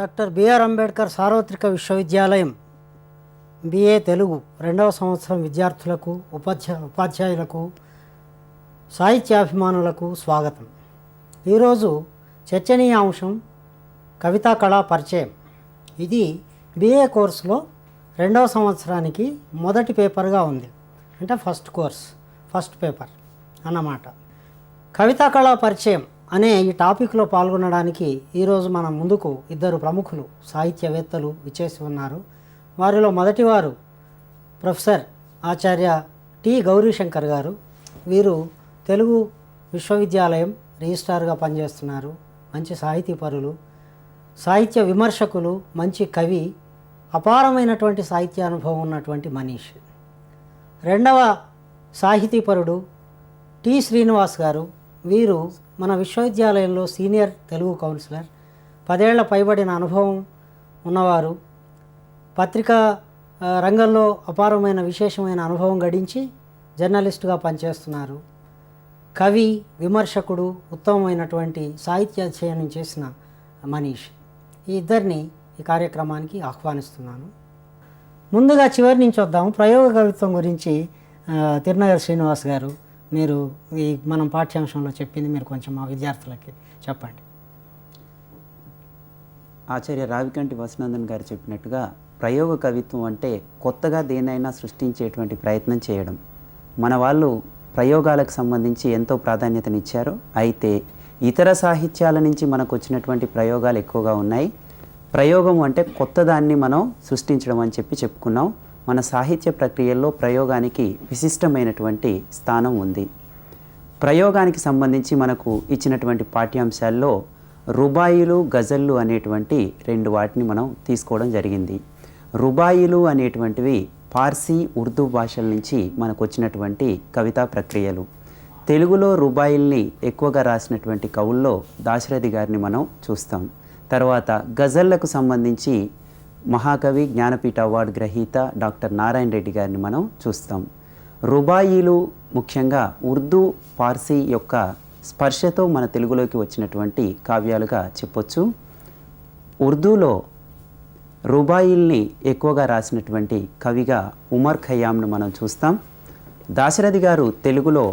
Doctor BR Ambedkar సార్వత్రిక విశ్వవిద్యాలయం BA Telugu రెండవ సంవత్సరం విద్యార్థులకు ఉపాధ్యాయులకు సాహిత్యాభిమానులకు స్వాగతం. ఈరోజు చర్చనీయాంశం కవితా కళా పరిచయం. ఇది బిఏ కోర్సులో రెండవ సంవత్సరానికి మొదటి పేపర్గా ఉంది, అంటే ఫస్ట్ పేపర్ అన్నమాట. కవితా కళా పరిచయం అనే ఈ టాపిక్లో పాల్గొనడానికి ఈరోజు మన ముందుకు ఇద్దరు ప్రముఖులు సాహిత్యవేత్తలు విచ్చేసి ఉన్నారు. వారిలో మొదటివారు ప్రొఫెసర్ ఆచార్య టి గౌరీశంకర్ గారు. వీరు తెలుగు విశ్వవిద్యాలయం రిజిస్ట్రార్గా పనిచేస్తున్నారు. మంచి సాహితీపరులు, సాహిత్య విమర్శకులు, మంచి కవి, అపారమైనటువంటి సాహిత్య అనుభవం ఉన్నటువంటి మనీష్. రెండవ సాహితీపరుడు టి శ్రీనివాస్ గారు. వీరు మన విశ్వవిద్యాలయంలో సీనియర్ తెలుగు కౌన్సిలర్, 10 ఏళ్ల పైబడిన అనుభవం ఉన్నవారు. పత్రికా రంగంలో అపారమైన విశేషమైన అనుభవం గడించి జర్నలిస్టుగా పనిచేస్తున్నారు. కవి, విమర్శకుడు, ఉత్తమమైనటువంటి సాహిత్య అధ్యయనం చేసిన మనీష్. ఈ ఇద్దరిని ఈ కార్యక్రమానికి ఆహ్వానిస్తున్నాను. ముందుగా చివరి నుంచి వద్దాము. ప్రయోగ కవిత్వం గురించి తిరునగర్ శ్రీనివాస్ గారు, మీరు మనం పాఠ్యాంశంలో చెప్పింది మీరు కొంచెం మా విద్యార్థులకి చెప్పండి. ఆచార్య రావికంటి వసునందన్ గారు చెప్పినట్టుగా ప్రయోగ కవిత్వం అంటే కొత్తగా దేనైనా సృష్టించేటువంటి ప్రయత్నం చేయడం. మన వాళ్ళు ప్రయోగాలకు సంబంధించి ఎంతో ప్రాధాన్యతనిచ్చారు. అయితే ఇతర సాహిత్యాల నుంచి మనకు వచ్చినటువంటి ప్రయోగాలు ఎక్కువగా ఉన్నాయి. ప్రయోగం అంటే కొత్త దాన్ని మనం సృష్టించడం అని చెప్పుకున్నాం. మన సాహిత్య ప్రక్రియల్లో ప్రయోగానికి విశిష్టమైనటువంటి స్థానం ఉంది. ప్రయోగానికి సంబంధించి మనకు ఇచ్చినటువంటి పాఠ్యాంశాల్లో రుబాయిలు, గజళ్ళు అనేటువంటి 2 వాటిని మనం తీసుకోవడం జరిగింది. రుబాయిలు అనేటువంటివి పార్సీ, ఉర్దూ భాషల నుంచి మనకు వచ్చినటువంటి కవితా ప్రక్రియలు. తెలుగులో రుబాయిల్ని ఎక్కువగా రాసినటువంటి కవుల్లో దాశరథి గారిని మనం చూస్తాం. తర్వాత గజళ్లకు సంబంధించి మహాకవి, జ్ఞానపీఠ అవార్డు గ్రహీత డాక్టర్ నారాయణ రెడ్డి గారిని మనం చూస్తాం. రుబాయిలు ముఖ్యంగా ఉర్దూ, పార్సీ యొక్క స్పర్శతో మన తెలుగులోకి వచ్చినటువంటి కావ్యాలుగా చెప్పొచ్చు. ఉర్దూలో రుబాయిల్ని ఎక్కువగా రాసినటువంటి కవిగా ఉమర్ ఖయ్యామ్ను మనం చూస్తాం. దాశరథి గారు తెలుగులో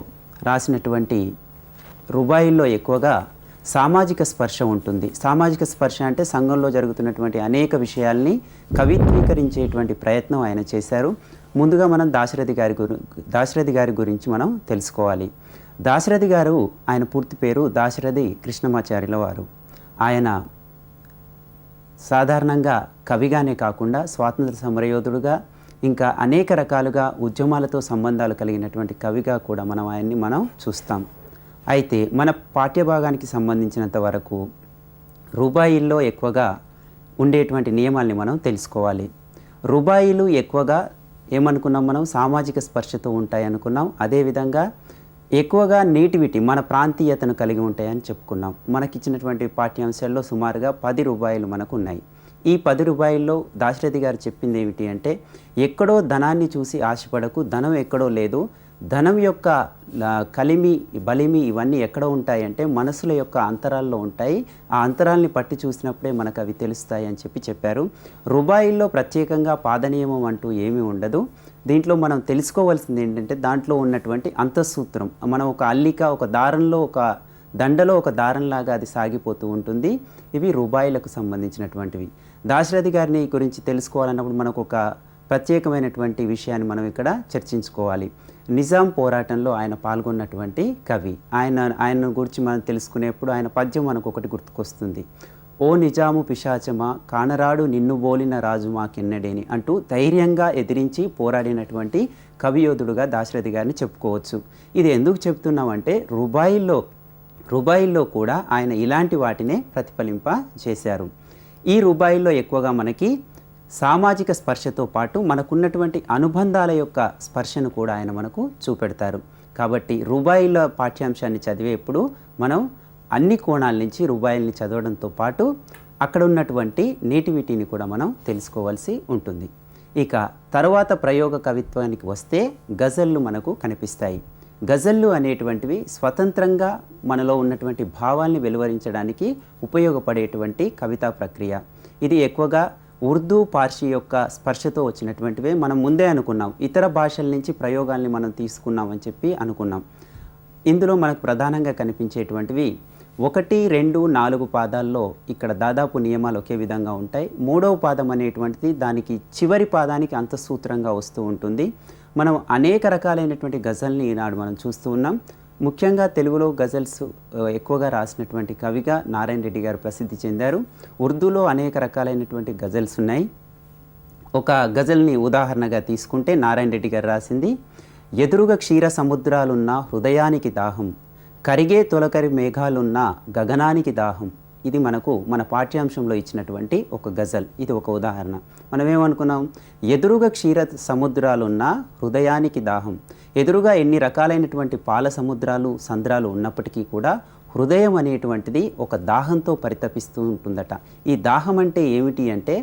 రాసినటువంటి రుబాయిల్లో ఎక్కువగా సామాజిక స్పర్శ ఉంటుంది. సామాజిక స్పర్శ అంటే సంఘంలో జరుగుతున్నటువంటి అనేక విషయాల్ని కవిత్వీకరించేటువంటి ప్రయత్నం ఆయన చేశారు. ముందుగా మనం దాశరథి గారి గురించి మనం తెలుసుకోవాలి. దాశరథి గారు, ఆయన పూర్తి పేరు దాశరథి కృష్ణమాచార్యుల వారు. ఆయన సాధారణంగా కవిగానే కాకుండా స్వాతంత్ర సమరయోధుడుగా, ఇంకా అనేక రకాలుగా ఉద్యమాలతో సంబంధాలు కలిగినటువంటి కవిగా కూడా ఆయన్ని మనం చూస్తాం. అయితే మన పాఠ్యభాగానికి సంబంధించినంత వరకు రుబాయిల్లో ఎక్కువగా ఉండేటువంటి నియమాల్ని మనం తెలుసుకోవాలి. రుబాయిలు ఎక్కువగా ఏమనుకున్నాం మనం, సామాజిక స్పర్శతో ఉంటాయి అనుకున్నాం. అదేవిధంగా ఎక్కువగా నేటివిటీ, మన ప్రాంతీయతను కలిగి ఉంటాయని చెప్పుకున్నాం. మనకిచ్చినటువంటి పాఠ్యాంశాల్లో సుమారుగా 10 రుబాయిలు మనకు ఉన్నాయి. ఈ 10 రుబాయిల్లో దాశరథి గారు చెప్పింది ఏమిటి అంటే, ఎక్కడో ధనాన్ని చూసి ఆశపడకు, ధనం ఎక్కడో లేదు, ధనం యొక్క కలిమి, బలిమి ఇవన్నీ ఎక్కడ ఉంటాయంటే మనసుల యొక్క అంతరాల్లో ఉంటాయి. ఆ అంతరాల్ని పట్టి చూసినప్పుడే మనకు అవి తెలుస్తాయి అని చెప్పారు. రుబాయిల్లో ప్రత్యేకంగా పాదనియమం అంటూ ఏమీ ఉండదు. దీంట్లో మనం తెలుసుకోవాల్సింది ఏంటంటే, దాంట్లో ఉన్నటువంటి అంతఃసూత్రం. మనం ఒక అల్లిక, ఒక దారంలో, ఒక దండలో ఒక దారంలాగా అది సాగిపోతూ ఉంటుంది. ఇవి రుబాయిలకు సంబంధించినటువంటివి. దాశరథి గారిని గురించి తెలుసుకోవాలన్నప్పుడు మనకు ఒక ప్రత్యేకమైనటువంటి విషయాన్ని మనం ఇక్కడ చర్చించుకోవాలి. నిజాం పోరాటంలో ఆయన పాల్గొన్నటువంటి కవి. ఆయన గురించి మనం తెలుసుకునేప్పుడు ఆయన పద్యం మనకు ఒకటి గుర్తుకొస్తుంది. ఓ నిజాము పిశాచమా, కానరాడు నిన్ను బోలిన రాజు మాకెన్నడేని అంటూ ధైర్యంగా ఎదిరించి పోరాడినటువంటి కవియోధుడుగా దాశరథి గారిని చెప్పుకోవచ్చు. ఇది ఎందుకు చెప్తున్నామంటే, రుబాయిల్లో కూడా ఆయన ఇలాంటి వాటినే ప్రతిఫలింప చేశారు. ఈ రుబాయిల్లో ఎక్కువగా మనకి సామాజిక స్పర్శతో పాటు మనకున్నటువంటి అనుబంధాల యొక్క స్పర్శను కూడా ఆయన మనకు చూపెడతారు. కాబట్టి రుబాయిల పాఠ్యాంశాన్ని చదివేప్పుడు మనం అన్ని కోణాల నుంచి రుబాయిల్ని చదవడంతో పాటు అక్కడ ఉన్నటువంటి నేటివిటీని కూడా మనం తెలుసుకోవాల్సి ఉంటుంది. ఇక తర్వాత ప్రయోగ కవిత్వానికి వస్తే గజళ్ళు మనకు కనిపిస్తాయి. గజళ్ళు అనేటువంటివి స్వతంత్రంగా మనలో ఉన్నటువంటి భావాల్ని వెలువరించడానికి ఉపయోగపడేటువంటి కవితా ప్రక్రియ. ఇది ఎక్కువగా ఉర్దూ పార్సీ యొక్క స్పర్శతో వచ్చినటువంటివే. మనం ముందే అనుకున్నాం ఇతర భాషల నుంచి ప్రయోగాల్ని మనం తీసుకున్నాం అని చెప్పి అనుకున్నాం. ఇందులో మనకు ప్రధానంగా కనిపించేటువంటివి 1, 2, 4 పాదాల్లో ఇక్కడ దాదాపు నియమాలు ఒకే విధంగా ఉంటాయి. 3వ పాదం అనేటువంటిది దానికి చివరి పాదానికి అంతఃసూత్రంగా వస్తూ ఉంటుంది. మనం అనేక రకాలైనటువంటి గజల్ని ఈనాడు మనం చూస్తూ ఉన్నాం. ముఖ్యంగా తెలుగులో గజల్స్ ఎక్కువగా రాసినటువంటి కవిగా నారాయణ రెడ్డి గారు ప్రసిద్ధి చెందారు. ఉర్దూలో అనేక రకాలైనటువంటి గజల్స్ ఉన్నాయి. ఒక గజల్ని ఉదాహరణగా తీసుకుంటే నారాయణ రెడ్డి గారు రాసింది, ఎదురుగా క్షీర సముద్రాలున్న హృదయానికి దాహం, కరిగే తొలకరి మేఘాలున్న గగనానికి దాహం. ఇది మనకు మన పాఠ్యాంశంలో ఇచ్చినటువంటి ఒక గజల్. ఇది ఒక ఉదాహరణ. మనం ఏమనుకున్నాం, ఎదురుగా క్షీర సముద్రాలున్న హృదయానికి దాహం. ఎదురుగా ఎన్ని రకాలైనటువంటి పాల సముద్రాలు సంద్రాలు ఉన్నప్పటికీ కూడా హృదయం అనేటువంటిది ఒక దాహంతో పరితపిస్తూ ఉంటుందట. ఈ దాహం అంటే ఏమిటి అంటే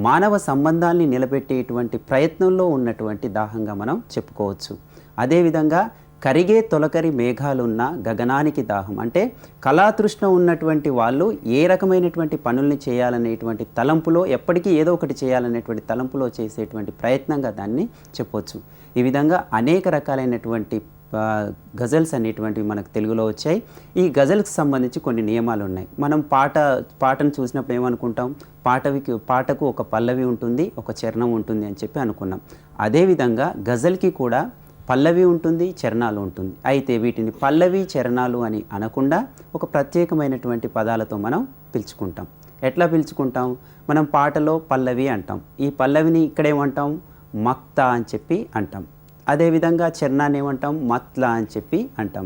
మానవ సంబంధాల్ని నిలబెట్టేటువంటి ప్రయత్నంలో ఉన్నటువంటి దాహంగా మనం చెప్పుకోవచ్చు. అదేవిధంగా కరిగే తొలకరి మేఘాలున్న గగనానికి దాహం అంటే కళాతృష్ణ ఉన్నటువంటి వాళ్ళు ఏ రకమైనటువంటి పనుల్ని చేయాలనేటువంటి తలంపులో, ఎప్పటికీ ఏదో ఒకటి చేయాలనేటువంటి తలంపులో చేసేటువంటి ప్రయత్నంగా దాన్ని చెప్పవచ్చు. ఈ విధంగా అనేక రకాలైనటువంటి గజల్స్ అనేటువంటివి మనకు తెలుగులో వచ్చాయి. ఈ గజల్కి సంబంధించి కొన్ని నియమాలు ఉన్నాయి. మనం పాటను చూసినప్పుడు ఏమనుకుంటాం, పాటకు ఒక పల్లవి ఉంటుంది, ఒక చరణం ఉంటుంది అని చెప్పి అనుకున్నాం. అదేవిధంగా గజల్కి కూడా పల్లవి ఉంటుంది, చరణాలు ఉంటుంది. అయితే వీటిని పల్లవి చరణాలు అని అనకుండా ఒక ప్రత్యేకమైనటువంటి పదాలతో మనం పిలుచుకుంటాం. ఎట్లా పిలుచుకుంటాం, మనం పాటలో పల్లవి అంటాం, ఈ పల్లవిని ఇక్కడేమంటాం మక్తా అని చెప్పి అంటాం. అదేవిధంగా చరణాన్ని ఏమంటాం మత్లా అని చెప్పి అంటాం.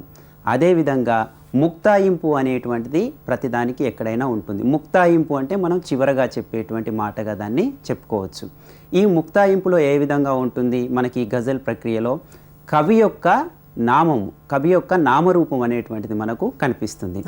అదేవిధంగా ముక్తాయింపు అనేటువంటిది ప్రతిదానికి ఎక్కడైనా ఉంటుంది. ముక్తాయింపు అంటే మనం చివరగా చెప్పేటువంటి మాటగా దాన్ని చెప్పుకోవచ్చు. ఈ ముక్తాయింపులో ఏ విధంగా ఉంటుంది, మనకి ఈ గజల్ ప్రక్రియలో కవి యొక్క నామరూపం అనేటువంటిది మనకు కనిపిస్తుంది.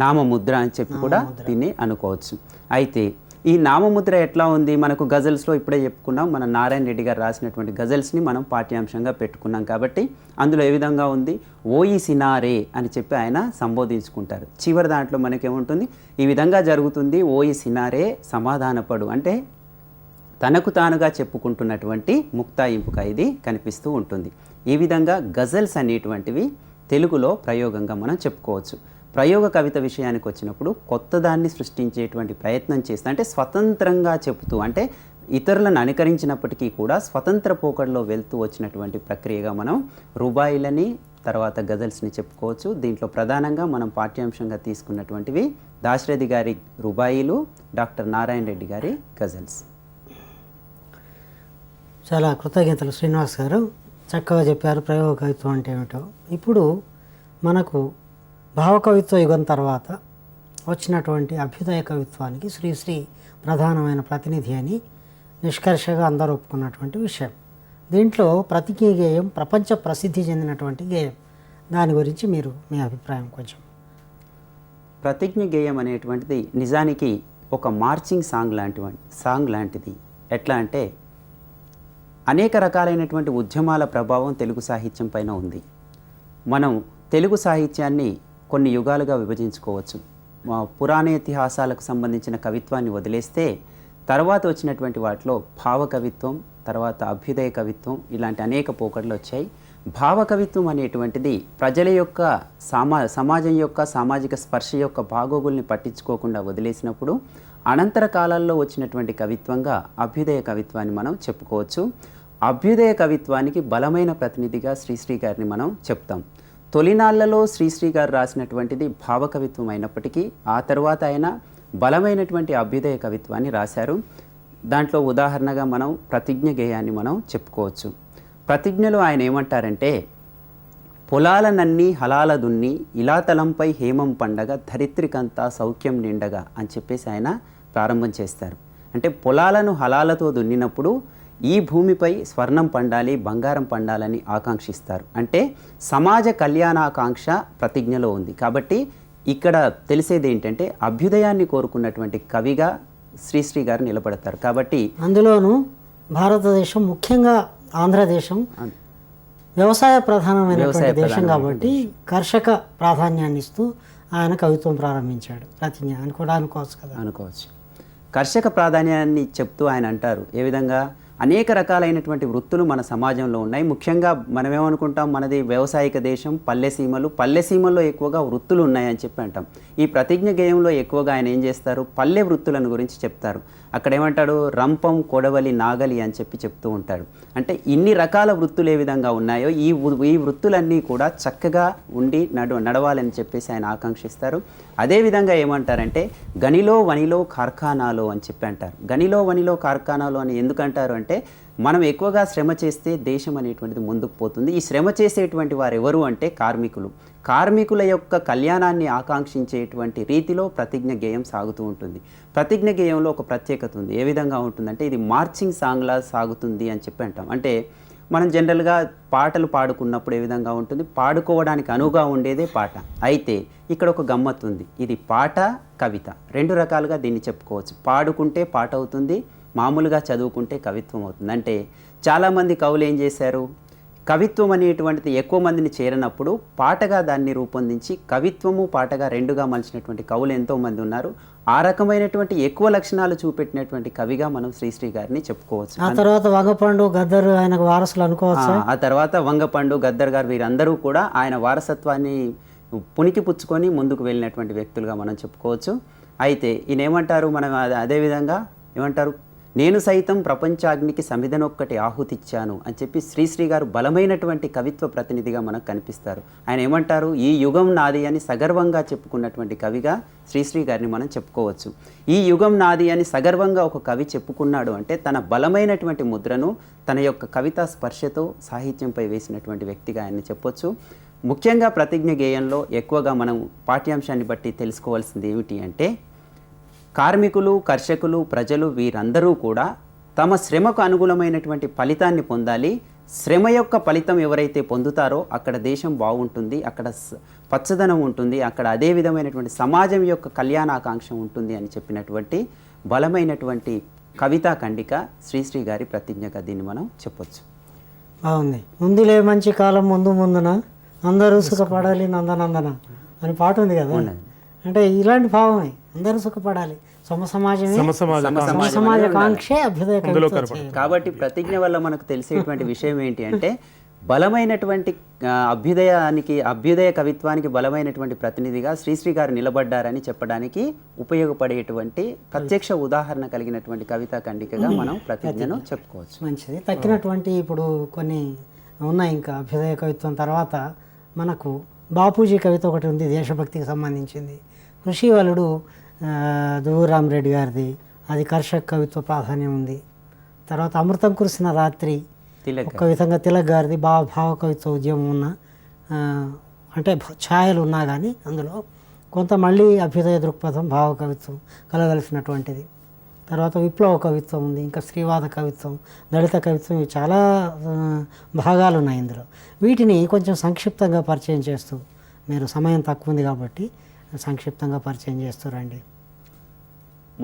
నామముద్ర అని చెప్పి కూడా దీన్ని అనుకోవచ్చు. అయితే ఈ నామముద్ర ఎట్లా ఉంది, మనకు గజల్స్లో ఇప్పుడే చెప్పుకున్నాం, మన నారాయణ రెడ్డి గారు రాసినటువంటి గజల్స్ని మనం పాఠ్యాంశంగా పెట్టుకున్నాం. కాబట్టి అందులో ఏ విధంగా ఉంది, ఓయి సినారే అని చెప్పి ఆయన సంబోధించుకుంటారు. చివరి దాంట్లో మనకేముంటుంది, ఈ విధంగా జరుగుతుంది, ఓయి సినారే సమాధానపడు అంటే తనకు తానుగా చెప్పుకుంటున్నటువంటి ముక్తాయింపుగా ఇది కనిపిస్తూ ఉంటుంది. ఈ విధంగా గజల్స్ అనేటువంటివి తెలుగులో ప్రయోగంగా మనం చెప్పుకోవచ్చు. ప్రయోగ కవిత విషయానికి వచ్చినప్పుడు కొత్త దాన్ని సృష్టించేటువంటి ప్రయత్నం చేస్తూ, అంటే స్వతంత్రంగా చెబుతూ, అంటే ఇతరులను అనుకరించినప్పటికీ కూడా స్వతంత్ర పోకడలో వెళ్తూ వచ్చినటువంటి ప్రక్రియగా మనం రుబాయిలని తర్వాత గజల్స్ని చెప్పుకోవచ్చు. దీంట్లో ప్రధానంగా మనం పాఠ్యాంశంగా తీసుకున్నటువంటివి దాశరథి గారి రుబాయిలు, డాక్టర్ నారాయణ రెడ్డి గారి గజల్స్. చాలా కృతజ్ఞతలు శ్రీనివాస్ గారు, చక్కగా చెప్పారు ప్రయోగ కవిత్వం అంటే ఏమిటో. ఇప్పుడు మనకు భావకవిత్వ యుగం తర్వాత వచ్చినటువంటి అభ్యుదయ కవిత్వానికి శ్రీశ్రీ ప్రధానమైన ప్రతినిధి అని నిష్కర్షగా అందరూ ఒప్పుకున్నటువంటి విషయం. దీంట్లో ప్రతిజ్ఞ గేయం ప్రపంచ ప్రసిద్ధి చెందినటువంటి గేయం. దాని గురించి మీరు మీ అభిప్రాయం కొంచెం. ప్రతిజ్ఞ గేయం అనేటువంటిది నిజానికి ఒక మార్చింగ్ సాంగ్ లాంటిది. ఎట్లా అంటే అనేక రకాలైనటువంటి ఉద్యమాల ప్రభావం తెలుగు సాహిత్యం పైన ఉంది. మనం తెలుగు సాహిత్యాన్ని కొన్ని యుగాలుగా విభజించుకోవచ్చు. పురాణ ఇతిహాసాలకు సంబంధించిన కవిత్వాన్ని వదిలేస్తే తర్వాత వచ్చినటువంటి వాటిలో భావకవిత్వం, తర్వాత అభ్యుదయ కవిత్వం, ఇలాంటి అనేక పోకడలు వచ్చాయి. భావకవిత్వం అనేటువంటిది ప్రజల యొక్క సమాజం యొక్క సామాజిక స్పర్శ యొక్క బాగోగుల్ని పట్టించుకోకుండా వదిలేసినప్పుడు అనంతర కాలాల్లో వచ్చినటువంటి కవిత్వంగా అభ్యుదయ కవిత్వాన్ని మనం చెప్పుకోవచ్చు. అభ్యుదయ కవిత్వానికి బలమైన ప్రతినిధిగా శ్రీశ్రీ గారిని మనం చెప్తాం. తొలినాళ్లలో శ్రీశ్రీ గారు రాసినటువంటిది భావకవిత్వం అయినప్పటికీ ఆ తర్వాత ఆయన బలమైనటువంటి అభ్యుదయ కవిత్వాన్ని రాశారు. దాంట్లో ఉదాహరణగా మనం ప్రతిజ్ఞ గేయాన్ని మనం చెప్పుకోవచ్చు. ప్రతిజ్ఞలో ఆయన ఏమంటారంటే, పొలాలనన్నీ హలాల దున్ని ఇలా తలంపై హేమం పండగ ధరిత్రికంతా సౌఖ్యం నిండగా అని చెప్పేసి ఆయన ప్రారంభం చేస్తారు. అంటే పొలాలను హలాలతో దున్నినప్పుడు ఈ భూమిపై స్వర్ణం పండాలి, బంగారం పండాలని ఆకాంక్షిస్తారు. అంటే సమాజ కళ్యాణాకాంక్ష ప్రతిజ్ఞలో ఉంది. కాబట్టి ఇక్కడ తెలిసేది ఏంటంటే అభ్యుదయాన్ని కోరుకున్నటువంటి కవిగా శ్రీశ్రీ గారు నిలబడతారు. కాబట్టి అందులోనూ భారతదేశం, ముఖ్యంగా ఆంధ్రదేశం వ్యవసాయ ప్రధానమైనటువంటి దేశం కాబట్టి కర్షక ప్రాధాన్యాన్ని ఇస్తూ ఆయన కవిత్వం ప్రారంభించాడు. ప్రతిజ్ఞ అని కూడా అనుకోవచ్చు కదా. అనుకోవచ్చు. కర్షక ప్రాధాన్యాన్ని చెప్తూ ఆయన అంటారు ఏ విధంగా అనేక రకాలైనటువంటి వృత్తులు మన సమాజంలో ఉన్నాయి. ముఖ్యంగా మనం ఏమనుకుంటాం, మనది వ్యవసాయక దేశం, పల్లె సీమల్లో ఎక్కువగా వృత్తులు ఉన్నాయని చెప్పి అంటాం. ఈ ప్రతిజ్ఞ గేయంలో ఎక్కువగా ఆయన ఏం చేస్తారు, పల్లె వృత్తులను గురించి చెప్తారు. అక్కడ ఏమంటాడు, రంపం, కొడవలి, నాగలి అని చెప్పి చెప్తూ ఉంటాడు. అంటే ఇన్ని రకాల వృత్తులు ఏ విధంగా ఉన్నాయో ఈ వృత్తులన్నీ కూడా చక్కగా ఉండి నడవాలని చెప్పేసి ఆయన ఆకాంక్షిస్తారు. అదేవిధంగా ఏమంటారంటే గనిలో వనిలో కార్ఖానాలో అని చెప్పి అంటారు. గనిలో వనిలో కార్ఖానాలో అని ఎందుకంటారు అంటే మనం ఎక్కువగా శ్రమ చేస్తే దేశం అనేటువంటిది ముందుకు పోతుంది. ఈ శ్రమ చేసేటువంటి వారు ఎవరు అంటే కార్మికుల యొక్క కళ్యాణాన్ని ఆకాంక్షించేటువంటి రీతిలో ప్రతిజ్ఞ గేయం సాగుతూ ఉంటుంది. ప్రతిజ్ఞ గేయంలో ఒక ప్రత్యేకత ఉంది. ఏ విధంగా ఉంటుందంటే ఇది మార్చింగ్ సాంగ్లా సాగుతుంది అని చెప్పి అంటాం. అంటే మనం జనరల్గా పాటలు పాడుకున్నప్పుడు ఏ విధంగా ఉంటుంది, పాడుకోవడానికి అనువుగా ఉండేదే పాట. అయితే ఇక్కడ ఒక గమ్మత్తు ఉంది. ఇది పాట, కవిత రెండు రకాలుగా దీన్ని చెప్పుకోవచ్చు. పాడుకుంటే పాట అవుతుంది, మామూలుగా చదువుకుంటే కవిత్వం అవుతుంది. అంటే చాలామంది కవులు ఏం చేశారు, కవిత్వం అనేటువంటిది ఎక్కువ మందిని చేరినప్పుడు పాటగా దాన్ని రూపొందించి కవిత్వము పాటగా రెండుగా మలిచినటువంటి కవులు ఎంతోమంది ఉన్నారు. ఆ రకమైనటువంటి ఎక్కువ లక్షణాలు చూపెట్టినటువంటి కవిగా మనం శ్రీశ్రీ గారిని చెప్పుకోవచ్చు. ఆ తర్వాత వంగపండు, గద్దర్ ఆయనకు వారసులు అనుకోవచ్చు. ఆ తర్వాత వంగపండు, గద్దర్ గారు వీరందరూ కూడా ఆయన వారసత్వాన్ని పునికి పుచ్చుకొని ముందుకు వెళ్ళినటువంటి వ్యక్తులుగా మనం చెప్పుకోవచ్చు. అయితే ఈయన ఏమంటారు, మనం అదేవిధంగా ఏమంటారు, నేను సైతం ప్రపంచాగ్నికి సమిధనొక్కటి ఆహుతిచ్చాను అని చెప్పి శ్రీశ్రీ గారు బలమైనటువంటి కవిత్వ ప్రతినిధిగా మనకు కనిపిస్తారు. ఆయన ఏమంటారు, ఈ యుగం నాది అని సగర్వంగా చెప్పుకున్నటువంటి కవిగా శ్రీశ్రీ గారిని మనం చెప్పుకోవచ్చు. ఈ యుగం నాది అని సగర్వంగా ఒక కవి చెప్పుకున్నాడు అంటే తన బలమైనటువంటి ముద్రను తన యొక్క కవితా స్పర్శతో సాహిత్యంపై వేసినటువంటి వ్యక్తిగా ఆయన్ని చెప్పొచ్చు. ముఖ్యంగా ప్రతిజ్ఞ గేయంలో ఎక్కువగా మనం పాఠ్యాంశాన్ని బట్టి తెలుసుకోవాల్సింది ఏమిటి అంటే కార్మికులు, కర్షకులు, ప్రజలు వీరందరూ కూడా తమ శ్రమకు అనుగుణమైనటువంటి ఫలితాన్ని పొందాలి. శ్రమ యొక్క ఫలితం ఎవరైతే పొందుతారో అక్కడ దేశం బాగుంటుంది, అక్కడ పచ్చదనం ఉంటుంది, అక్కడ అదే విధమైనటువంటి సమాజం యొక్క కళ్యాణాకాంక్ష ఉంటుంది అని చెప్పినటువంటి బలమైనటువంటి కవితా ఖండిక శ్రీశ్రీ గారి ప్రతిజ్ఞగా దీన్ని మనం చెప్పొచ్చు. బాగుంది. ముందులే మంచి కాలం ముందున అందరూ సుఖపడాలి నందనందన అని పాట ఉంది కదా. అంటే ఇలాంటి భావమే, అందరూ సుఖపడాలి, సమాజ కాంక్షే అభ్యుదయ కవిత్వం. కాబట్టి ప్రతిజ్ఞ వల్ల మనకు తెలిసేటువంటి విషయం ఏంటి అంటే బలమైనటువంటి అభ్యుదయ కవిత్వానికి బలమైనటువంటి ప్రతినిధిగా శ్రీశ్రీ గారు నిలబడ్డారని చెప్పడానికి ఉపయోగపడేటువంటి ప్రత్యక్ష ఉదాహరణ కలిగినటువంటి కవితా ఖండికగా మనం ప్రతిజ్ఞను చెప్పుకోవచ్చు. మంచిది. తక్కినటువంటి ఇప్పుడు కొన్ని ఉన్నాయి. ఇంకా అభ్యుదయ కవిత్వం తర్వాత మనకు బాపూజీ కవిత ఒకటి ఉంది, దేశభక్తికి సంబంధించింది. కృషివలుడు దువ్వూరాం రెడ్డి గారిది, అది కర్షక కవిత్వ ప్రాధాన్యం ఉంది. తర్వాత అమృతం కురిసిన రాత్రి ఒక విధంగా తిలక్ గారిది భావ కవిత్వ ఉద్యమం ఉన్న అంటే ఛాయలు ఉన్నా కానీ అందులో కొంత మళ్ళీ అభ్యుదయ దృక్పథం, భావ కవిత్వం కలగలిసినటువంటిది. తర్వాత విప్లవ కవిత్వం ఉంది, ఇంకా స్త్రీవాద కవిత్వం, దళిత కవిత్వం, ఇవి చాలా భాగాలు ఉన్నాయి ఇందులో. వీటిని కొంచెం సంక్షిప్తంగా పరిచయం చేస్తూ, మీరు సమయం తక్కువ ఉంది కాబట్టి సంక్షిప్తంగా పరిచయం చేస్తారండి.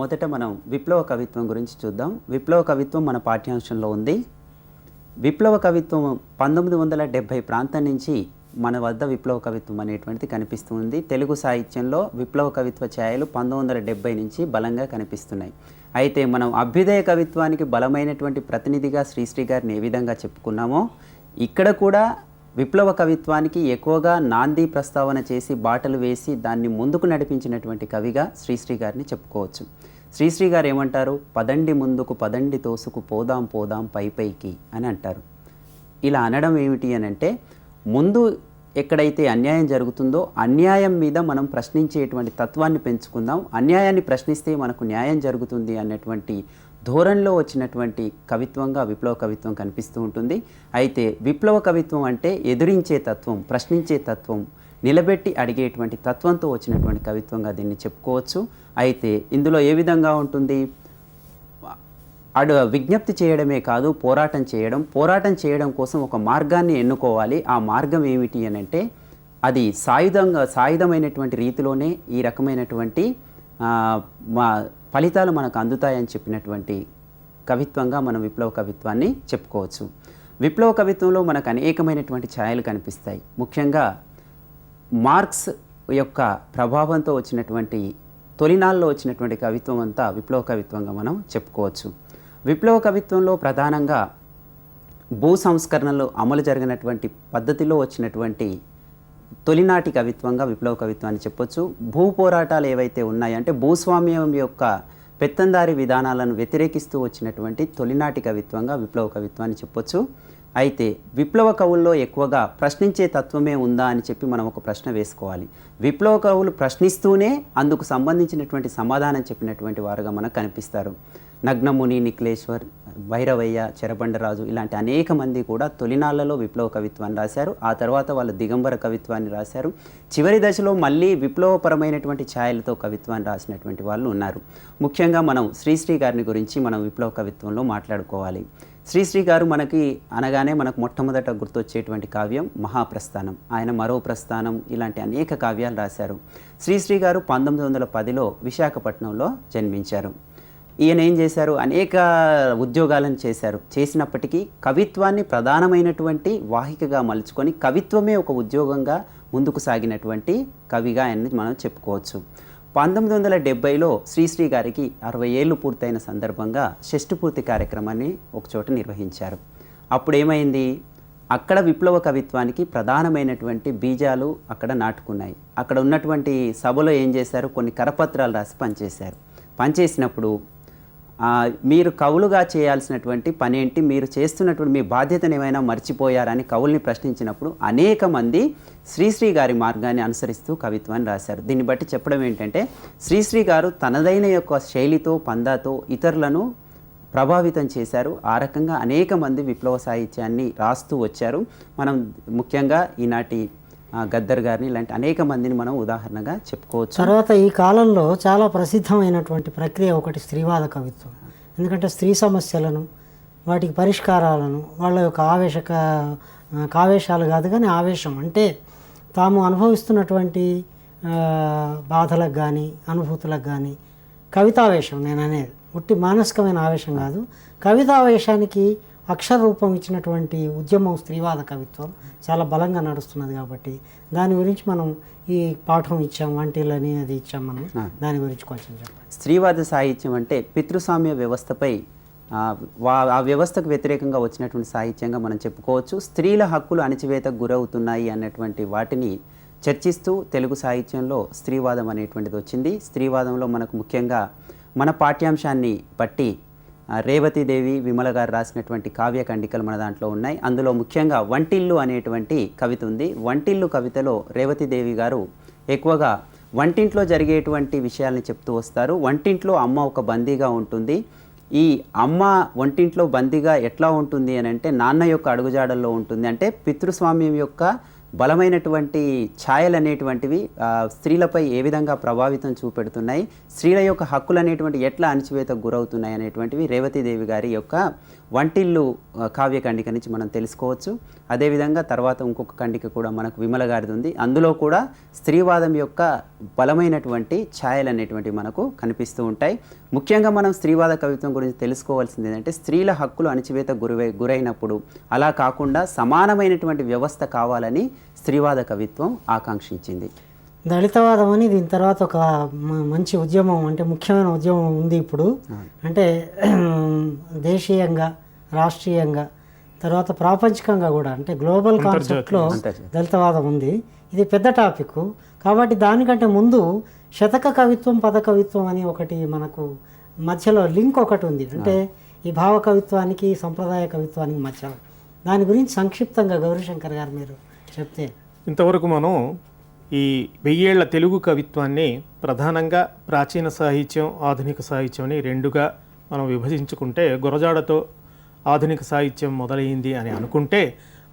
మొదట మనం విప్లవ కవిత్వం గురించి చూద్దాం. విప్లవ కవిత్వం మన పాఠ్యాంశంలో ఉంది. విప్లవ కవిత్వం 1970 ప్రాంతం నుంచి మన వద్ద విప్లవ కవిత్వం అనేటువంటిది కనిపిస్తుంది. తెలుగు సాహిత్యంలో విప్లవ కవిత్వ ఛాయలు 1970 నుంచి బలంగా కనిపిస్తున్నాయి. అయితే మనం అభ్యుదయ కవిత్వానికి బలమైనటువంటి ప్రతినిధిగా శ్రీశ్రీ గారిని ఏ విధంగా చెప్పుకున్నామో ఇక్కడ కూడా విప్లవ కవిత్వానికి ఎక్కువగా నాంది ప్రస్తావన చేసి బాటలు వేసి దాన్ని ముందుకు నడిపించినటువంటి కవిగా శ్రీశ్రీ గారిని చెప్పుకోవచ్చు. శ్రీశ్రీ గారు ఏమంటారు, పదండి ముందుకు పదండి తోసుకు పోదాం పోదాం పైకి అని అంటారు. ఇలా అనడం ఏమిటి అని అంటే ముందు ఎక్కడైతే అన్యాయం జరుగుతుందో అన్యాయం మీద మనం ప్రశ్నించేటువంటి తత్వాన్ని పెంచుకుందాం, అన్యాయాన్ని ప్రశ్నిస్తే మనకు న్యాయం జరుగుతుంది అన్నటువంటి ధోరణిలో వచ్చినటువంటి కవిత్వంగా విప్లవ కవిత్వం కనిపిస్తూ ఉంటుంది. అయితే విప్లవ కవిత్వం అంటే ఎదురించే తత్వం, ప్రశ్నించే తత్వం, నిలబెట్టి అడిగేటువంటి తత్వంతో వచ్చినటువంటి కవిత్వంగా దీన్ని చెప్పుకోవచ్చు. అయితే ఇందులో ఏ విధంగా ఉంటుంది, విజ్ఞప్తి చేయడమే కాదు పోరాటం చేయడం కోసం ఒక మార్గాన్ని ఎన్నుకోవాలి. ఆ మార్గం ఏమిటి అని అంటే అది సాయుధమైనటువంటి రీతిలోనే ఈ రకమైనటువంటి ఫలితాలు మనకు అందుతాయని చెప్పినటువంటి కవిత్వంగా మనం విప్లవ కవిత్వాన్ని చెప్పుకోవచ్చు. విప్లవ కవిత్వంలో మనకు అనేకమైనటువంటి ఛాయలు కనిపిస్తాయి. ముఖ్యంగా మార్క్స్ యొక్క ప్రభావంతో వచ్చినటువంటి తొలినాళ్ళలో వచ్చినటువంటి కవిత్వం అంతా విప్లవ కవిత్వంగా మనం చెప్పుకోవచ్చు. విప్లవ కవిత్వంలో ప్రధానంగా భూ సంస్కరణలు అమలు జరిగినటువంటి పద్ధతిలో వచ్చినటువంటి తొలినాటి కవిత్వంగా విప్లవ కవిత్వాన్ని చెప్పొచ్చు. భూ పోరాటాలు ఏవైతే ఉన్నాయంటే భూస్వామ్యం యొక్క పెత్తందారి విధానాలను వ్యతిరేకిస్తూ వచ్చినటువంటి తొలినాటి కవిత్వంగా విప్లవ కవిత్వాన్ని చెప్పొచ్చు. అయితే విప్లవ కవుల్లో ఎక్కువగా ప్రశ్నించే తత్వమే ఉందా అని చెప్పి మనం ఒక ప్రశ్న వేసుకోవాలి. విప్లవ కవులు ప్రశ్నిస్తూనే అందుకు సంబంధించినటువంటి సమాధానం చెప్పినటువంటి వారుగా మనకు కనిపిస్తారు. నగ్నముని, నిఖిలేశ్వర్, భైరవయ్య, చెరబండరాజు ఇలాంటి అనేక మంది కూడా తొలినాళ్లలో విప్లవ కవిత్వాన్ని రాశారు. ఆ తర్వాత వాళ్ళు దిగంబర కవిత్వాన్ని రాశారు. చివరి దశలో మళ్ళీ విప్లవపరమైనటువంటి ఛాయలతో కవిత్వాన్ని రాసినటువంటి వాళ్ళు ఉన్నారు. ముఖ్యంగా మనం శ్రీశ్రీ గారిని గురించి మనం విప్లవ కవిత్వంలో మాట్లాడుకోవాలి. శ్రీశ్రీ గారు మనకి అనగానే మనకు మొట్టమొదట గుర్తొచ్చేటువంటి కావ్యం మహాప్రస్థానం. ఆయన మరో ప్రస్థానం ఇలాంటి అనేక కావ్యాలు రాశారు. శ్రీశ్రీ గారు 1910లో విశాఖపట్నంలో జన్మించారు. ఈయన ఏం చేశారు, అనేక ఉద్యోగాలను చేశారు. చేసినప్పటికీ కవిత్వాన్ని ప్రధానమైనటువంటి వాహికగా మలుచుకొని కవిత్వమే ఒక ఉద్యోగంగా ముందుకు సాగినటువంటి కవిగా ఆయన్ని మనం చెప్పుకోవచ్చు. 1970లో శ్రీశ్రీ గారికి 60 ఏళ్ళు పూర్తయిన సందర్భంగా షష్ఠపూర్తి కార్యక్రమాన్ని ఒకచోట నిర్వహించారు. అప్పుడు ఏమైంది, అక్కడ విప్లవ కవిత్వానికి ప్రధానమైనటువంటి బీజాలు అక్కడ నాటుకున్నాయి. అక్కడ ఉన్నటువంటి సభలో ఏం చేశారు, కొన్ని కరపత్రాలు రాసి పనిచేశారు. పనిచేసినప్పుడు మీరు కవులుగా చేయాల్సినటువంటి పని ఏంటి, మీరు చేస్తున్నటువంటి మీ బాధ్యతను ఏమైనా మర్చిపోయారని కవుల్ని ప్రశ్నించినప్పుడు అనేక మంది శ్రీశ్రీ గారి మార్గాన్ని అనుసరిస్తూ కవిత్వాన్ని రాశారు. దీన్ని బట్టి చెప్పడం ఏంటంటే శ్రీశ్రీ గారు తనదైన యొక్క శైలితో పందాతో ఇతరులను ప్రభావితం చేశారు. ఆ రకంగా అనేక మంది విప్లవ సాహిత్యాన్ని రాస్తూ వచ్చారు. మనం ముఖ్యంగా ఈనాటి గద్దర్ గారిని ఇలాంటి అనేక మందిని మనం ఉదాహరణగా చెప్పుకోవచ్చు. తర్వాత ఈ కాలంలో చాలా ప్రసిద్ధమైనటువంటి ప్రక్రియ ఒకటి స్త్రీవాద కవిత్వం. ఎందుకంటే స్త్రీ సమస్యలను, వాటికి పరిష్కారాలను, వాళ్ళ యొక్క కావేశాలు కాదు కానీ ఆవేశం అంటే తాము అనుభవిస్తున్నటువంటి బాధలకు కానీ అనుభూతులకు కానీ కవితావేశం, నేను అనేది ఉట్టి మానసికమైన ఆవేశం కాదు, కవితావేశానికి అక్షర రూపం ఇచ్చినటువంటి ఉద్యమం స్త్రీవాద కవిత్వం చాలా బలంగా నడుస్తున్నది. కాబట్టి దాని గురించి మనం ఈ పాఠం ఇచ్చాం, వంటిలని అది ఇచ్చాం. మనం దాని గురించి కొంచెం చెప్పండి. స్త్రీవాద సాహిత్యం అంటే పితృస్వామ్య వ్యవస్థపై ఆ వ్యవస్థకు వ్యతిరేకంగా వచ్చినటువంటి సాహిత్యంగా మనం చెప్పుకోవచ్చు. స్త్రీల హక్కులు అణచివేతకు గురవుతున్నాయి అన్నటువంటి వాటిని చర్చిస్తూ తెలుగు సాహిత్యంలో స్త్రీవాదం అనేటువంటిది వచ్చింది. స్త్రీవాదంలో మనకు ముఖ్యంగా మన పాఠ్యాంశాన్ని బట్టి రేవతీదేవి, విమల గారు రాసినటువంటి కావ్య ఖండికలు మన దాంట్లో ఉన్నాయి. అందులో ముఖ్యంగా వంటిల్లు అనేటువంటి కవిత ఉంది. వంటిల్లు కవితలో రేవతీదేవి గారు ఎక్కువగా వంటింట్లో జరిగేటువంటి విషయాల్ని చెప్తూ వస్తారు. వంటింట్లో అమ్మ ఒక బందీగా ఉంటుంది. ఈ అమ్మ వంటింట్లో బందీగా ఎట్లా ఉంటుంది అని అంటే నాన్న యొక్క అడుగుజాడల్లో ఉంటుంది. అంటే పితృస్వామ్యం యొక్క బలమైనటువంటి ఛాయలు అనేటువంటివి స్త్రీలపై ఏ విధంగా ప్రభావితం చూపెడుతున్నాయి, స్త్రీల యొక్క హక్కులు అనేటువంటి ఎట్లా అణచివేతకు గురవుతున్నాయి అనేటువంటివి రేవతీదేవి గారి యొక్క వంటిల్లు కావ్య ఖండిక నుంచి మనం తెలుసుకోవచ్చు. అదేవిధంగా తర్వాత ఇంకొక ఖండిక కూడా మనకు విమల గారిది ఉంది. అందులో కూడా స్త్రీవాదం యొక్క బలమైనటువంటి ఛాయలు అనేటువంటివి మనకు కనిపిస్తూ ఉంటాయి. ముఖ్యంగా మనం స్త్రీవాద కవిత్వం గురించి తెలుసుకోవాల్సింది ఏంటంటే స్త్రీల హక్కులు అణచివేత గురైనప్పుడు అలా కాకుండా సమానమైనటువంటి వ్యవస్థ కావాలని స్త్రీవాద కవిత్వం ఆకాంక్షించింది. దళితవాదం అని దీని తర్వాత ఒక మంచి ఉద్యమం, అంటే ముఖ్యమైన ఉద్యమం ఉంది ఇప్పుడు. అంటే దేశీయంగా, రాష్ట్రీయంగా, తర్వాత ప్రాపంచికంగా కూడా, అంటే గ్లోబల్ కాన్సెప్ట్లో దళితవాదం ఉంది. ఇది పెద్ద టాపిక్ కాబట్టి దానికంటే ముందు శతక కవిత్వం, పద కవిత్వం అని ఒకటి మనకు మధ్యలో లింక్ ఒకటి ఉంది. అంటే ఈ భావ కవిత్వానికి, సంప్రదాయ కవిత్వానికి మధ్యలో దాని గురించి సంక్షిప్తంగా గౌరీశంకర్ గారు మీరు చెప్తే. ఇంతవరకు మనం ఈ 1000 ఏళ్ల తెలుగు కవిత్వాన్ని ప్రధానంగా ప్రాచీన సాహిత్యం, ఆధునిక సాహిత్యం అని రెండుగా మనం విభజించుకుంటే, గురజాడతో ఆధునిక సాహిత్యం మొదలైంది అని అనుకుంటే,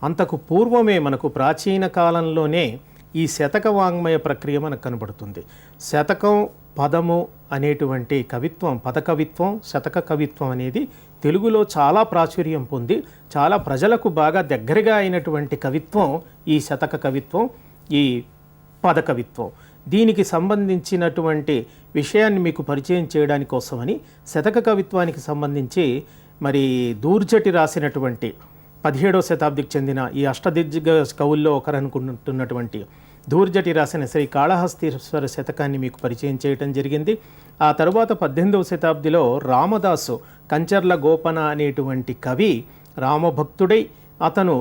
అంతకు పూర్వమే మనకు ప్రాచీన కాలంలోనే ఈ శతక వాంగ్మయ ప్రక్రియ మనకు కనబడుతుంది. శతకం, పదము అనేటువంటి కవిత్వం, పద కవిత్వం, శతక కవిత్వం అనేది తెలుగులో చాలా ప్రాచుర్యం పొంది చాలా ప్రజలకు బాగా దగ్గరగా అయినటువంటి కవిత్వం ఈ శతక కవిత్వం, ఈ పద కవిత్వం. దీనికి సంబంధించినటువంటి విషయాన్ని మీకు పరిచయం చేయడానికి కోసమని శతక కవిత్వానికి సంబంధించి మరి దూర్జటి రాసినటువంటి 17వ శతాబ్దికి చెందిన ఈ అష్టదిగ్గజ కవుల్లో ఒకరనుకుంటున్నటువంటి ధూర్జటి రాసిన శ్రీ కాళహస్తీశ్వర శతకాన్ని మీకు పరిచయం చేయటం జరిగింది. ఆ తరువాత 18వ శతాబ్దిలో రామదాసు కంచర్ల గోపన అనేటువంటి కవి రామభక్తుడై అతను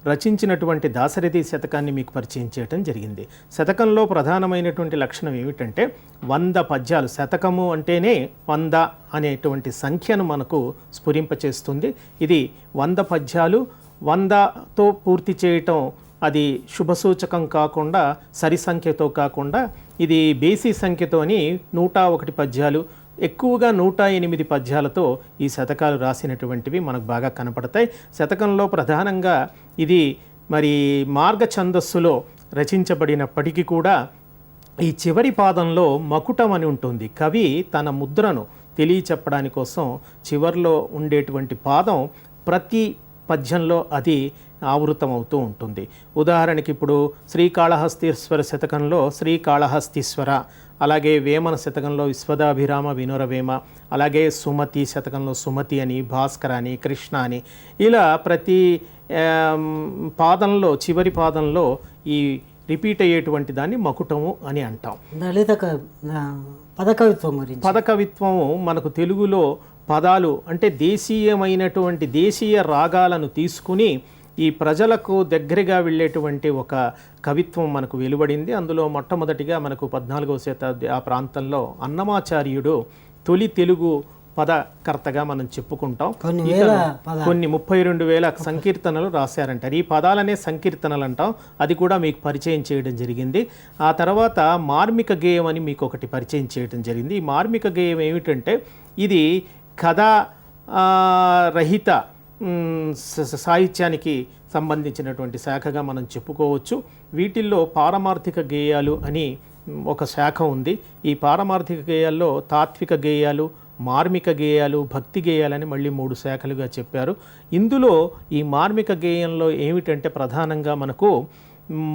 రచించినటువంటి దాశరథి శతకాన్ని మీకు పరిచయం చేయటం జరిగింది. శతకంలో ప్రధానమైనటువంటి లక్షణం ఏమిటంటే 100 పద్యాలు. శతకము అంటేనే 100 అనేటువంటి సంఖ్యను మనకు స్ఫురింపచేస్తుంది. ఇది 100 పద్యాలు. 100తో పూర్తి చేయటం అది శుభసూచకం కాకుండా, సరి సంఖ్యతో కాకుండా ఇది బేసి సంఖ్యతోని 101 పద్యాలు, ఎక్కువగా 108 పద్యాలతో ఈ శతకాలు రాసినటువంటివి మనకు బాగా కనపడతాయి. శతకంలో ప్రధానంగా ఇది మరి మార్గ ఛందస్సులో రచించబడినప్పటికీ కూడా ఈ చివరి పాదంలో మకుటం అని ఉంటుంది. కవి తన ముద్రను తెలియచెప్పడాని కోసం చివరిలో ఉండేటువంటి పాదం ప్రతి పద్యంలో అది ఆవృతమవుతూ ఉంటుంది. ఉదాహరణకి ఇప్పుడు శ్రీకాళహస్తీశ్వర శతకంలో శ్రీకాళహస్తీశ్వర, అలాగే వేమన శతకంలో విశ్వదాభిరామ వినురవేమ, అలాగే సుమతి శతకంలో సుమతి అని, భాస్కర అని, కృష్ణ అని, ఇలా ప్రతి పాదంలో చివరి పాదంలో ఈ రిపీట్ అయ్యేటువంటి దాన్ని మకుటము అని అంటాం. దళిత పదకవిత్వం గురించి. పదకవిత్వము మనకు తెలుగులో పదాలు అంటే దేశీయమైనటువంటి దేశీయ రాగాలను తీసుకుని ఈ ప్రజలకు దగ్గరగా వెళ్ళేటువంటి ఒక కవిత్వం మనకు వెలువడింది. అందులో మొట్టమొదటిగా మనకు 14వ శతాబ్ది ఆ ప్రాంతంలో అన్నమాచార్యుడు తొలి తెలుగు పదకర్తగా మనం చెప్పుకుంటాం. కొన్ని 32,000 సంకీర్తనలు రాశారంటారు. ఈ పదాలనే సంకీర్తనలు అంటాం. అది కూడా మీకు పరిచయం చేయడం జరిగింది. ఆ తర్వాత మార్మిక గేయం అని మీకు ఒకటి పరిచయం చేయడం జరిగింది. ఈ మార్మిక గేయం ఏమిటంటే ఇది కథా రహిత సాహిత్యానికి సంబంధించినటువంటి శాఖగా మనం చెప్పుకోవచ్చు. వీటిల్లో పారమార్థిక గేయాలు అని ఒక శాఖ ఉంది. ఈ పారమార్థిక గేయాల్లో తాత్విక గేయాలు, మార్మిక గేయాలు, భక్తి గేయాలని మళ్ళీ 3 శాఖలుగా చెప్పారు. ఇందులో ఈ మార్మిక గేయంలో ఏమిటంటే ప్రధానంగా మనకు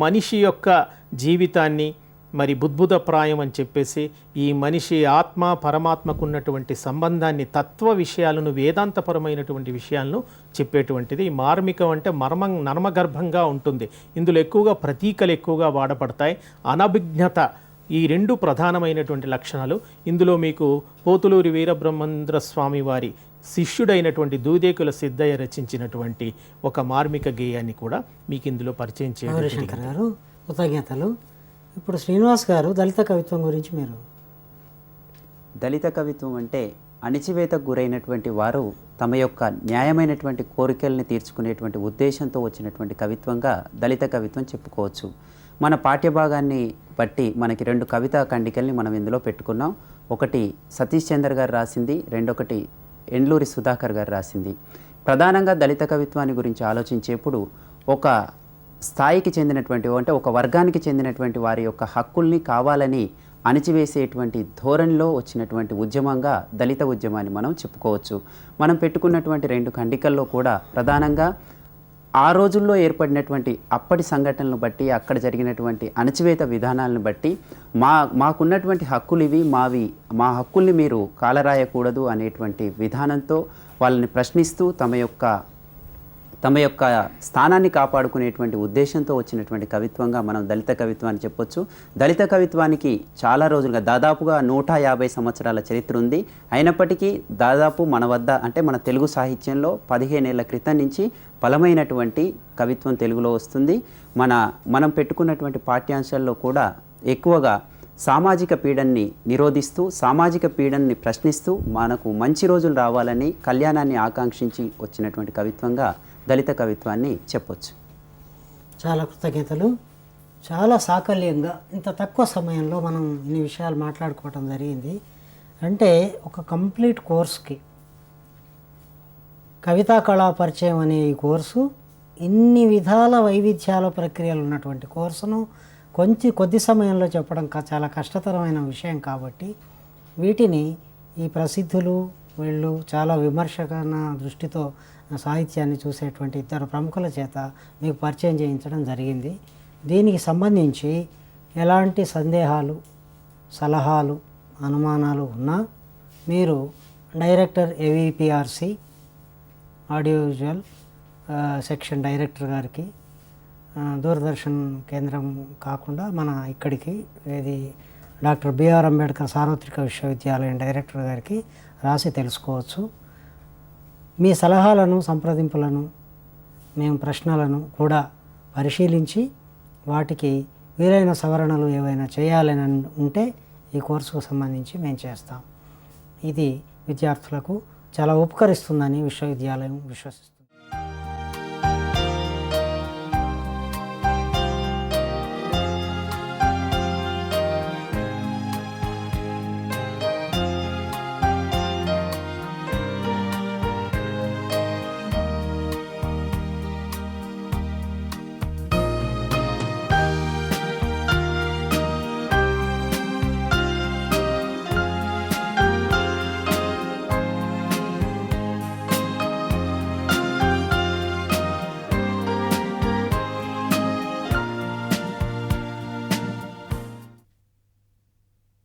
మనిషి యొక్క జీవితాన్ని మరి బుద్భుతప్రాయం అని చెప్పేసి ఈ మనిషి ఆత్మ పరమాత్మకు ఉన్నటువంటి సంబంధాన్ని, తత్వ విషయాలను, వేదాంతపరమైనటువంటి విషయాలను చెప్పేటువంటిది. ఈ మార్మికం అంటే నర్మగర్భంగా ఉంటుంది. ఇందులో ఎక్కువగా ప్రతీకలు ఎక్కువగా వాడపడతాయి. అనభిజ్ఞత, ఈ 2 ప్రధానమైనటువంటి లక్షణాలు. ఇందులో మీకు పోతులూరి వీరబ్రహ్మేంద్ర స్వామి వారి శిష్యుడైనటువంటి దూదేకుల సిద్ధయ్య రచించినటువంటి ఒక మార్మిక గేయాన్ని కూడా మీకు ఇందులో పరిచయం చేయడం గారు. కృతజ్ఞతలు. ఇప్పుడు శ్రీనివాస్ గారు దళిత కవిత్వం గురించి మీరు. దళిత కవిత్వం అంటే అణిచివేతకు గురైనటువంటి వారు తమ యొక్క న్యాయమైనటువంటి కోరికల్ని తీర్చుకునేటువంటి ఉద్దేశంతో వచ్చినటువంటి కవిత్వంగా దళిత కవిత్వం చెప్పుకోవచ్చు. మన పాఠ్యభాగాన్ని బట్టి మనకి 2 కవితా ఖండికల్ని మనం ఇందులో పెట్టుకున్నాం. ఒకటి సతీష్ చంద్ర గారు రాసింది, రెండొకటి ఎండ్లూరి సుధాకర్ గారు రాసింది. ప్రధానంగా దళిత కవిత్వాన్ని గురించి ఆలోచించేప్పుడు ఒక స్థాయికి చెందినటువంటి అంటే ఒక వర్గానికి చెందినటువంటి వారి యొక్క హక్కుల్ని కావాలని అణిచివేసేటువంటి ధోరణిలో వచ్చినటువంటి ఉద్యమంగా దళిత ఉద్యమాన్ని మనం చెప్పుకోవచ్చు. మనం పెట్టుకున్నటువంటి 2 ఖండికల్లో కూడా ప్రధానంగా ఆ రోజుల్లో ఏర్పడినటువంటి అప్పటి సంఘటనలను బట్టి, అక్కడ జరిగినటువంటి అణచివేత విధానాలను బట్టి మాకున్నటువంటి హక్కులు ఇవి, మా హక్కుల్ని మీరు కాలరాయకూడదు అనేటువంటి విధానంతో వాళ్ళని ప్రశ్నిస్తూ తమ యొక్క స్థానాన్ని కాపాడుకునేటువంటి ఉద్దేశంతో వచ్చినటువంటి కవిత్వంగా మనం దళిత కవిత్వాన్ని చెప్పొచ్చు. దళిత కవిత్వానికి చాలా రోజులుగా దాదాపుగా 150 సంవత్సరాల చరిత్ర ఉంది. అయినప్పటికీ దాదాపు మన వద్ద అంటే మన తెలుగు సాహిత్యంలో 15 ఏళ్ల క్రితం నుంచి బలమైనటువంటి కవిత్వం తెలుగులో వస్తుంది. మనం పెట్టుకున్నటువంటి పాఠ్యాంశాల్లో కూడా ఎక్కువగా సామాజిక పీడన్ని నిరోధిస్తూ, సామాజిక పీడన్ని ప్రశ్నిస్తూ మనకు మంచి రోజులు రావాలని కళ్యాణాన్ని ఆకాంక్షించి వచ్చినటువంటి కవిత్వంగా దళిత కవిత్వాన్ని చెప్పొచ్చు. చాలా కృతజ్ఞతలు. చాలా సాకల్యంగా ఇంత తక్కువ సమయంలో మనం ఇన్ని విషయాలు మాట్లాడుకోవటం జరిగింది. అంటే ఒక కంప్లీట్ కోర్స్కి కవితా కళా పరిచయం అనే ఈ కోర్సు ఇన్ని విధాల వైవిధ్యాల ప్రక్రియలు ఉన్నటువంటి కోర్సును కొద్ది సమయంలో చెప్పడం చాలా కష్టతరమైన విషయం కాబట్టి వీటిని ఈ ప్రసిద్ధులు వీళ్ళు చాలా విమర్శకన దృష్టితో సాహిత్యాన్ని చూసేటువంటి 2 ప్రముఖుల చేత మీకు పరిచయం చేయించడం జరిగింది. దీనికి సంబంధించి ఎలాంటి సందేహాలు, సలహాలు, అనుమానాలు ఉన్నా మీరు director AVPRC audio visual section director గారికి దూరదర్శన్ కేంద్రం కాకుండా మన ఇక్కడికి ఇది డాక్టర్ బిఆర్ అంబేద్కర్ సార్వత్రిక విశ్వవిద్యాలయం డైరెక్టర్ గారికి రాసి తెలుసుకోవచ్చు. మీ సలహాలను, సంప్రదింపులను, మేము ప్రశ్నలను కూడా పరిశీలించి వాటికి వీలైన సవరణలు ఏవైనా చేయాలని ఉంటే ఈ కోర్సుకు సంబంధించి మేము చేస్తాం. ఇది విద్యార్థులకు చాలా ఉపకరిస్తుందని విశ్వవిద్యాలయం విశ్వసిస్తుంది.